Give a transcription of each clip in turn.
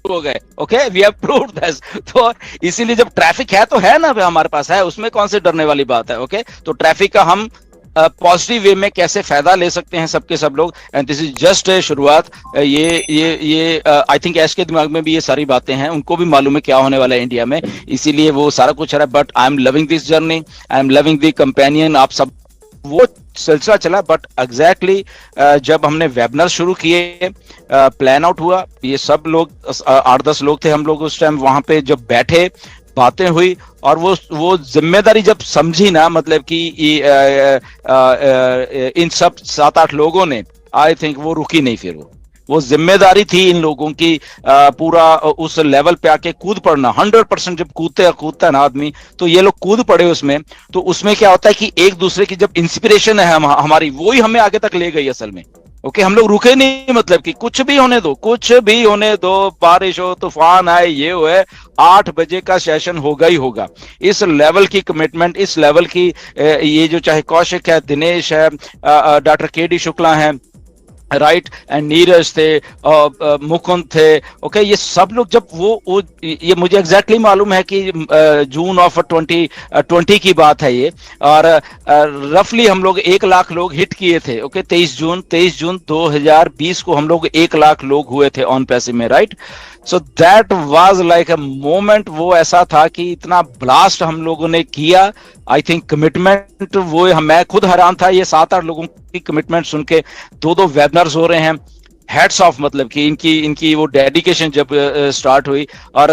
हो गए। Okay, we have proved this. तो इसीलिए जब ट्रैफिक है तो है ना, हमारे पास है, उसमें कौन से डरने वाली बात है। ओके, तो ट्रैफिक का हम पॉजिटिव वे में कैसे फायदा ले सकते हैं सबके सब लोग, एंड दिस इज जस्ट शुरुआत। ये आई थिंक ऐश के दिमाग में भी ये सारी बातें हैं, उनको भी मालूम है क्या होने वाला है इंडिया में, इसीलिए वो सारा कुछ है। But I am loving this journey, I am loving the companion. आप सब वो सिलसिला चला, बट एग्जैक्टली जब हमने वेबिनार शुरू किए, प्लान आउट हुआ, ये सब लोग 8-10 लोग थे हम लोग उस टाइम वहां पे, जब बैठे बातें हुई और वो जिम्मेदारी जब समझी ना, मतलब कि इन सब 7-8 लोगों ने, आई थिंक वो रुकी नहीं। फिर वो जिम्मेदारी थी इन लोगों की, पूरा उस लेवल पे आके कूद पड़ना। 100% जब कूदता है ना आदमी, तो ये लोग कूद पड़े उसमें। तो उसमें क्या होता है कि एक दूसरे की जब इंस्पिरेशन है हमारी, वो ही हमें आगे तक ले गई असल में। ओके, हम लोग रुके नहीं, मतलब कि कुछ भी होने दो, कुछ भी होने दो, बारिश हो, तूफान आए, ये हो, 8 बजे का सेशन होगा ही होगा। इस लेवल की कमिटमेंट, इस लेवल की ये जो चाहे कौशिक है, दिनेश है, डॉक्टर केडी शुक्ला है, राइट, एंड नीरज थे, मुकुंद थे। ओके, ये सब लोग जब वो ये मुझे एग्जैक्टली मालूम है कि जून ऑफ 2020 की बात है ये, और रफली हम लोग 1 लाख लोग हिट किए थे। ओके, 23 जून 2020 को हम लोग 1 लाख लोग हुए थे ऑन पैसे में, right. So that was like a moment. वो ऐसा था कि इतना ब्लास्ट हम लोगों ने किया। आई थिंक कमिटमेंट, वो मैं खुद हैरान था ये 7-8 लोगों की कमिटमेंट सुन के। 2 वेबिनार्स हो रहे हैं, हेड्स ऑफ, मतलब कि इनकी वो डेडिकेशन जब स्टार्ट हुई, और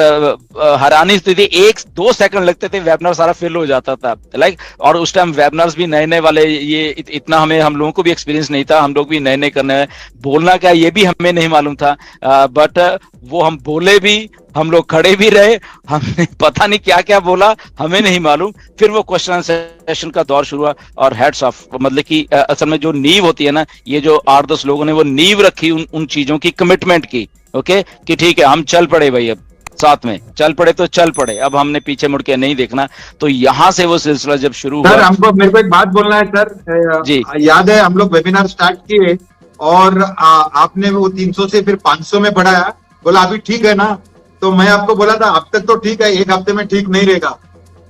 हैरानी थी, 1-2 सेकंड लगते थे, वेबिनार सारा फिल हो जाता था, लाइक। और उस टाइम वेबिनार्स भी नए वाले, ये इतना हम लोगों को भी एक्सपीरियंस नहीं था, हम लोग भी नए करने हैं, बोलना क्या ये भी हमें नहीं मालूम था। बट वो हम बोले भी, हम लोग खड़े भी रहे, हमने पता नहीं क्या क्या बोला, हमें नहीं मालूम। फिर वो क्वेश्चन आंसर सेशन का दौर शुरू हुआ, और हेड्स ऑफ, मतलब कि असल में जो नींव होती है ना, ये जो 8-10 लोगों ने वो नींव रखी उन चीजों की, कमिटमेंट की। ओके, कि ठीक है हम चल पड़े भाई, अब साथ में चल पड़े तो चल पड़े, अब हमने पीछे मुड़ के नहीं देखना। तो यहां से वो सिलसिला जब शुरू हुआ। सर, मेरे को एक बात बोलना है सर जी। याद है हम लोग वेबिनार स्टार्ट किए, और आपने वो 300 से फिर 500 में बढ़ाया, बोला अभी ठीक है ना। तो मैं आपको बोला था अब तक तो ठीक है, 1 हफ्ते में ठीक नहीं रहेगा,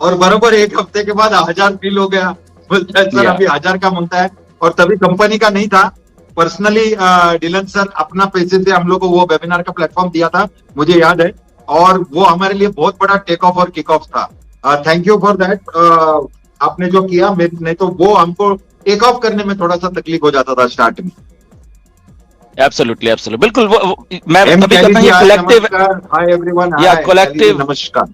और बराबर 1 हफ्ते के बाद 1000 फील हो गया। बोलता है सर अभी 1000 का मांगता है, और तभी कंपनी का नहीं था, पर्सनली डिलन सर अपना पैसे से हम लोग को वो वेबिनार का प्लेटफॉर्म दिया था, मुझे याद है। और वो हमारे लिए बहुत बड़ा टेक ऑफ और किक ऑफ था। थैंक यू फॉर दैट, आपने जो किया। नहीं तो वो हमको टेक ऑफ करने में थोड़ा सा तकलीफ हो जाता था स्टार्ट में। एब्सोल्युटली, बिल्कुल। मैं तभी कहता हूं कलेक्टिव, हाय एवरीवन, या कलेक्टिव, नमस्कार।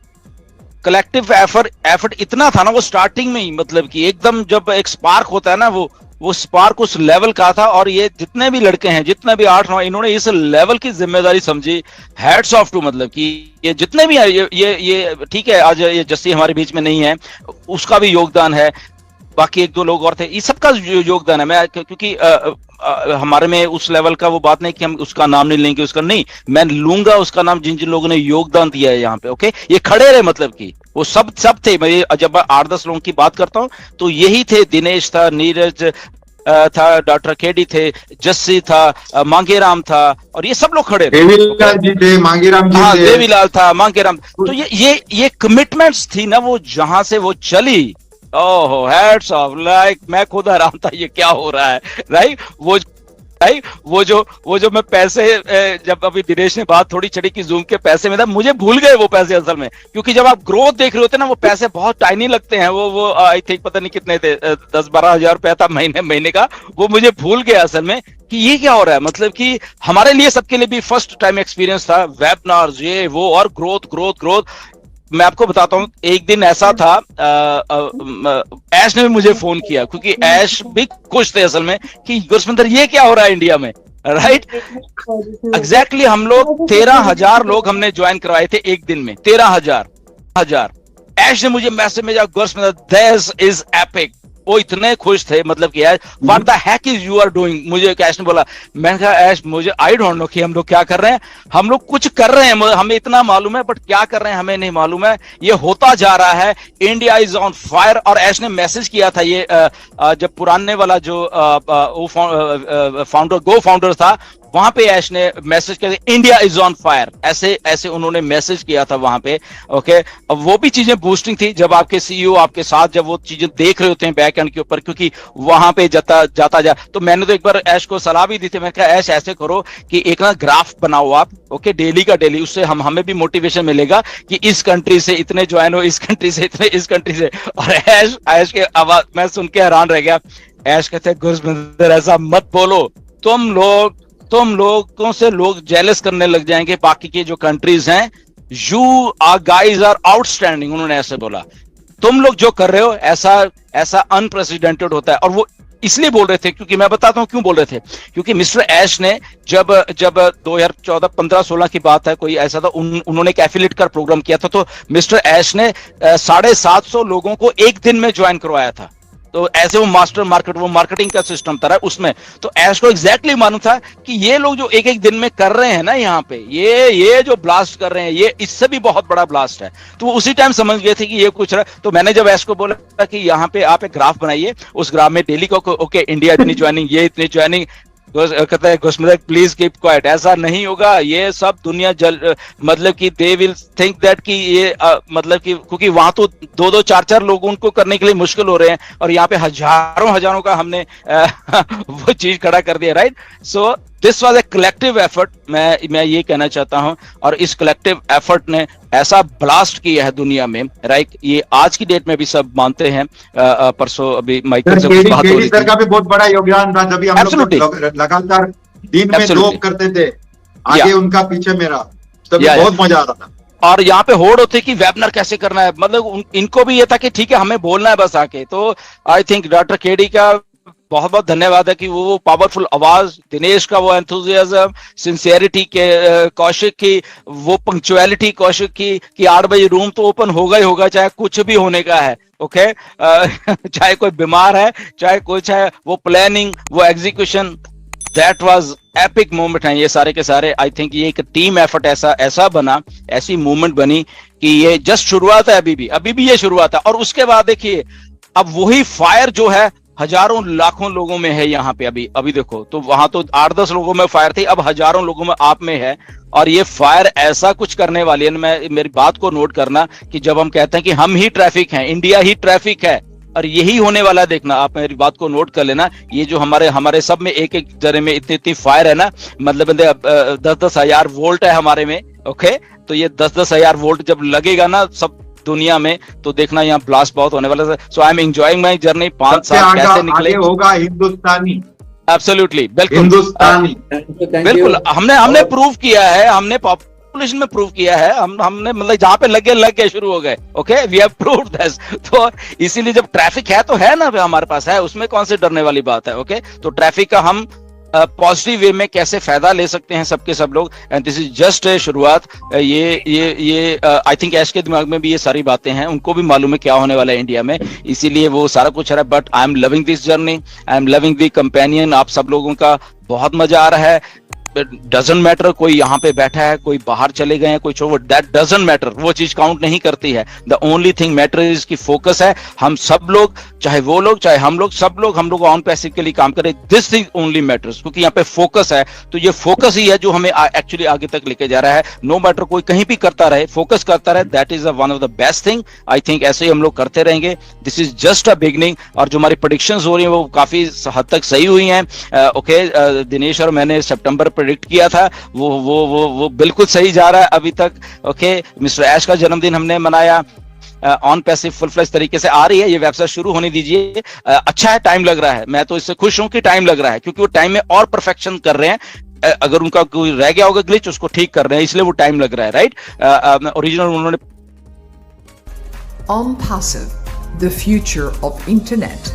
कलेक्टिव एफर्ट इतना था ना वो स्टार्टिंग में ही, मतलब कि एकदम जब एक स्पार्क होता है ना, वो स्पार्क उस लेवल का था। और ये जितने भी लड़के हैं, जितने भी 8-9, इन्होंने इस लेवल की जिम्मेदारी समझी। हेड्स ऑफ टू, मतलब कि ये जितने भी ये ठीक है, आज ये जस्सी हमारे बीच में नहीं है, उसका भी योगदान है, बाकी 1-2 लोग और थे, इस सबका योगदान है। मैं क्योंकि हमारे में उस लेवल का वो बात नहीं कि हम उसका नाम नहीं लेंगे, उसका नहीं, मैं लूंगा उसका नाम जिन जिन लोगों ने योगदान दिया है यहाँ पे। ओके, ये खड़े रहे, मतलब कि वो सब थे। मैं जब 8-10 लोगों की बात करता हूँ तो यही थे, दिनेश था, नीरज था, डॉक्टर केडी थे, जस्सी था, मांगेराम था, और ये सब लोग खड़े थे। देवीलाल जी थे, मांगेराम जी थे, देवीलाल था, मांगेराम। तो ये कमिटमेंट्स थी ना, वो जहां से वो चली, ओहो, हेड्स ऑफ, लाइक मैं खुद हैरान था ये क्या हो रहा है, राइट। वो जो मैं पैसे, जब अभी दिनेश ने बात थोड़ी चढ़ी कि जूम के पैसे में था, मुझे भूल गए वो पैसे असल में, क्योंकि जब आप ग्रोथ देख रहे होते ना, वो पैसे बहुत टाइनी लगते हैं। वो आई थिंक पता नहीं कितने थे, 10-12 हजार रुपया था महीने का। वो मुझे भूल गया असल में कि ये क्या हो रहा है, मतलब कि हमारे लिए, सबके लिए भी फर्स्ट टाइम एक्सपीरियंस था, वेबिनार्स, ये वो, और ग्रोथ। मैं आपको बताता हूँ, एक दिन ऐसा था, ऐश ने भी मुझे फोन किया, क्योंकि ऐश भी खुश थे असल में कि गुरसविंदर ये क्या हो रहा है इंडिया में, राइट। एग्जैक्टली हम लोग 13,000 लोग हमने ज्वाइन करवाए थे एक दिन में, 13,000। ऐश ने मुझे मैसेज भेजा, गुरसविंदर दिस इज एपिक, वो इतने खुश थे, मतलब कि यार what the heck is you are doing. मुझे ऐश ने बोला, मैंने कहा ऐश मुझे आई डोंट नो कि हम लोग क्या कर रहे हैं, हम लोग कुछ कर रहे हैं, हमें इतना मालूम है, बट क्या कर रहे हैं हमें नहीं मालूम है, ये होता जा रहा है, इंडिया इज ऑन फायर। और ऐश ने मैसेज किया था ये जब पुराने वाला जो फाउंडर गो फाउंडर था, वहां पे ऐश ने मैसेज किया, इंडिया इज ऑन फायर, ऐसे ऐसे उन्होंने मैसेज किया था वहां पे। ओके, अब वो भी चीजें बूस्टिंग थी जब आपके सीईओ आपके साथ जब वो चीजें देख रहे होते हैं बैक एंड के ऊपर, क्योंकि वहां पे जाता जा। तो मैंने तो एक बार ऐश को सलाह भी दी थी, मैं कहा ऐश ऐसे करो कि एक ना ग्राफ बनाओ आप, ओके, डेली का डेली, उससे हमें भी मोटिवेशन मिलेगा कि इस कंट्री से इतने ज्वाइन हो, इस कंट्री से इतने, इस कंट्री से। और ऐश के आवाज मैं सुन के हैरान रह गया। ऐश कहते गुरविंदर ऐसा मत बोलो, तुम लोगों से लोग जेलस करने लग जाएंगे बाकी के जो कंट्रीज हैं, you are guys are outstanding, उन्होंने ऐसे बोला। तुम लोग जो कर रहे हो ऐसा अनप्रेसिडेंटेड होता है। और वो इसलिए बोल रहे थे, क्योंकि मैं बताता हूं क्यों बोल रहे थे, क्योंकि मिस्टर ऐश ने जब 2014 15 16 की बात है, कोई ऐसा था, उन्होंने एक एफिलिएट का प्रोग्राम किया था, तो मिस्टर ऐश ने 750 लोगों को एक दिन में ज्वाइन करवाया था। तो ऐसे वो मार्केटिंग का सिस्टम था उसमें। तो ऐश को एग्जैक्टली मालूम था कि ये लोग जो एक एक दिन में कर रहे हैं ना यहाँ पे, ये जो ब्लास्ट कर रहे हैं, ये इससे भी बहुत बड़ा ब्लास्ट है। तो वो उसी टाइम समझ गए थे कि ये कुछ रहा। तो मैंने जब ऐश को बोला कि यहाँ पे आप एक ग्राफ बनाइए, उस ग्राफ में डेली को ओके इंडिया इतनी ज्वाइनिंग, ये इतनी ज्वाइनिंग, कहता है गुरविंदर प्लीज कीप क्वाइट, ऐसा नहीं होगा, ये सब दुनिया मतलब कि दे विल थिंक दैट कि ये मतलब कि, क्योंकि वहां तो 2-2 4-4 लोग उनको करने के लिए मुश्किल हो रहे हैं, और यहाँ पे हजारों का हमने वो चीज खड़ा कर दिया, right. So this was a collective effort, मैं ये कहना चाहता हूं। और इस कलेक्टिव एफर्ट ने ऐसा ब्लास्ट किया है दुनिया में, राइट। ये आज की डेट में भी सब मानते हैं। परसों अभी माइकल से कुछ बात हो रही थी, का भी बहुत बड़ा योगदान था, जब हम लोग लगातार दिन में 2 करते थे, आगे उनका पीछे मेरा, तभी बहुत मजा आ रहा था। और यहाँ पे होड़ होते कि वेबिनार कैसे करना है, मतलब इनको भी ये था कि ठीक है हमें बोलना है बस आके। तो आई थिंक डॉक्टर केडी का बहुत बहुत धन्यवाद है कि वो पावरफुल आवाज, दिनेश का वो एंथुजियाज्म, सिंसियरिटी के कौशिक की वो पंक्चुअलिटी कौशिक की कि 8 बजे रूम तो ओपन होगा ही होगा, चाहे कुछ भी होने का है, ओके। चाहे कोई बीमार है, चाहे कुछ है, वो प्लानिंग, वो execution, that was epic moment है ये सारे के सारे। आई थिंक ये एक टीम एफर्ट ऐसा बना, ऐसी मूवमेंट बनी कि ये जस्ट शुरुआत है, अभी भी ये शुरुआत है। और उसके बाद देखिए अब वही फायर जो है हजारों लाखों लोगों में है यहाँ पे, अभी देखो, तो वहां तो 8-10 लोगों में फायर थी, अब हजारों लोगों में आप में है। और ये फायर ऐसा कुछ करने वाली है, मेरी बात को नोट करना कि जब हम कहते हैं कि हम ही ट्रैफिक हैं, इंडिया ही ट्रैफिक है, और यही होने वाला, देखना आप मेरी बात को नोट कर लेना। ये जो हमारे सब में एक जरे में इतनी फायर है ना, मतलब 10-10 हजार वोल्ट है हमारे में, ओके। तो ये 10-10 हजार वोल्ट जब लगेगा ना सब दुनिया में, तो देखना यहाँ ब्लास्ट बहुत होने वाला है। So I am enjoying my journey. 5 साल कैसे निकले होगा हिंदुस्तानी, एब्सोल्युटली, बिल्कुल हिंदुस्तानी, बिल्कुल। हमने प्रूव किया है, हमने पॉपुलेशन में प्रूव किया है, हमने मतलब जहां पे लग गए शुरू हो गए, okay, we have proved this. तो इसीलिए जब ट्रैफिक है तो है ना, हमारे पास है, उसमें कौन से डरने वाली बात है, ओके। तो ट्रैफिक का हम पॉजिटिव वे में कैसे फायदा ले सकते हैं सबके सब लोग, एंड दिस इज जस्ट शुरुआत। ये आई थिंक ऐश के दिमाग में भी ये सारी बातें हैं, उनको भी मालूम है क्या होने वाला है इंडिया में, इसीलिए वो सारा कुछ है। But I am loving this journey, I am loving the companion, आप सब लोगों का बहुत मजा आ रहा है। डजंट मैटर कोई यहाँ पे बैठा है, कोई बाहर चले गए हैं, कोई छोड़, दैट डजंट मैटर, वो चीज काउंट नहीं करती है। The only thing matter is की फोकस है, हम सब लोग, चाहे वो लोग चाहे हम लोग, सब लोग हम लोग ऑन पैसिव के लिए काम करें, दिस इज ओनली मैटर्स, क्योंकि यहाँ पे फोकस है। तो ये फोकस ही है जो हमें एक्चुअली आगे तक लेके जा रहा है। नो मैटर कोई कहीं भी करता रहे, फोकस करता रहे, that is one of the best thing. I think ऐसे ही हम लोग करते रहेंगे, this is just a beginning. और जो हमारी प्रेडिक्शंस हो रही है वो काफी हद तक सही हुई हैं, ओके। दिनेश और मैंने सितंबर प्रेडिक्ट किया था, वो बिल्कुल सही जा रहा है अभी तक, ओके। मिस्टर ऐश का जन्मदिन हमने मनाया, ऑन पैसिव फुल फ्लैश तरीके से आ रही है, ये वेबसाइट शुरू होने दीजिए। अच्छा है, टाइम लग रहा है, मैं तो इससे खुश हूं कि टाइम लग रहा है, क्योंकि वो टाइम में और परफेक्शन कर रहे हैं। अगर उनका कोई रह गया होगा ग्लिच, उसको ठीक कर रहे हैं, इसलिए वो टाइम लग रहा है, राइट। ओरिजिनल उन्होंने On Passive, the future of internet.